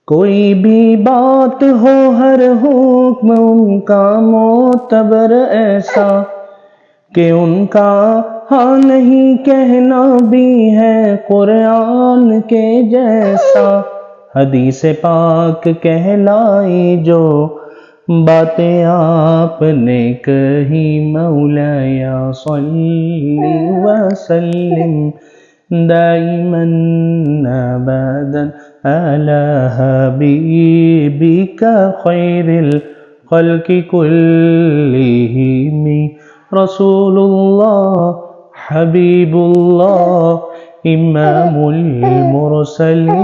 کوئی بھی بات ہو ہر حکم ان کا معتبر ایسا کہ ان کا ہاں نہیں کہنا بھی ہے قرآن کے جیسا۔ حدیث پاک کہلائی جو باتیں آپ نے کہی، مولایا صلی وسلم دائما ابدا علی حبیبک خیر الخلق کلہم۔ رسول اللہ حبیب اللہ امام المرسلین۔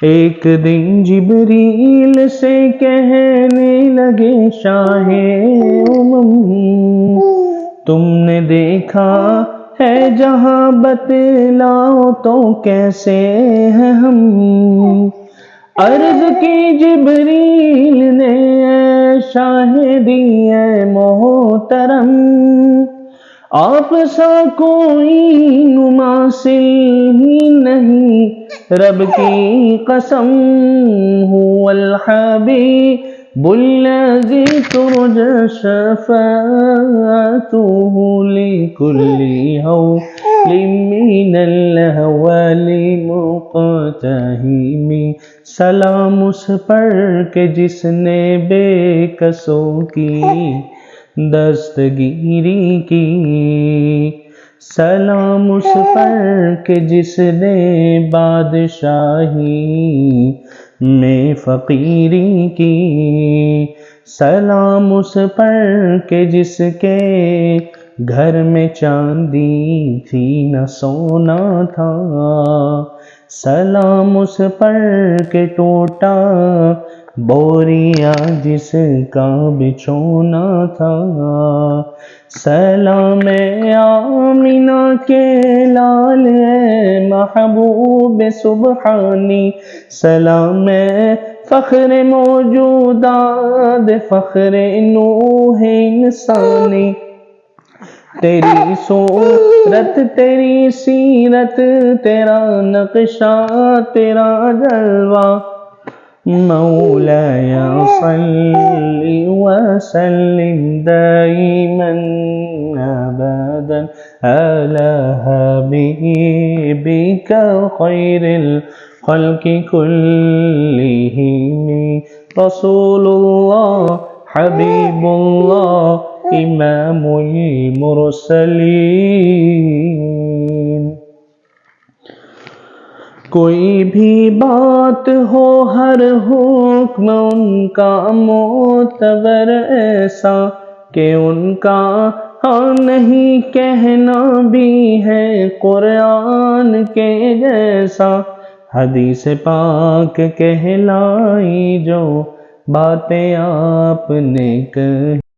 ایک دن جبریل سے کہنے لگے شاہ امم، تم نے دیکھا ہے جہاں بتلاؤ تو کیسے ہیں ہم؟ عرض کی جبریل نے اے شاہدی اے محترم، آپ سا کوئی مماثل ہی نہیں، رب کی قسم هو الحبیب الذی ترجى شفاعته لكل هول من الاحوال مقتحم۔ سلام اس پر کہ جس نے بے کسوں کی دستگیری کی، سلام اس پر کہ جس نے بادشاہی میں فقیری کی، سلام اس پر کہ جس کے گھر میں چاندی تھی نہ سونا تھا، سلام اس پر کہ ٹوٹا بوریا جس کا بچھونا تھا، سلام آمینہ کے لال محبوب سبحانی، سلام فخر موجودات فخر نوح انسانی۔ تیری صورت تیری سیرت تیرا نقشہ تیرا جلوہ، مولایا صلی وسلم دائما ابدا علی حبیبک خیر الخلق کلہم۔ رسول اللہ حبیب اللہ امام المرسلین۔ کوئی بھی بات ہو ہر حکم ان کا معتبر ایسا کہ ان کا ہاں نہیں کہنا بھی ہے قرآن کے جیسا۔ حدیث پاک کہلائی جو باتیں آپ نے کہی۔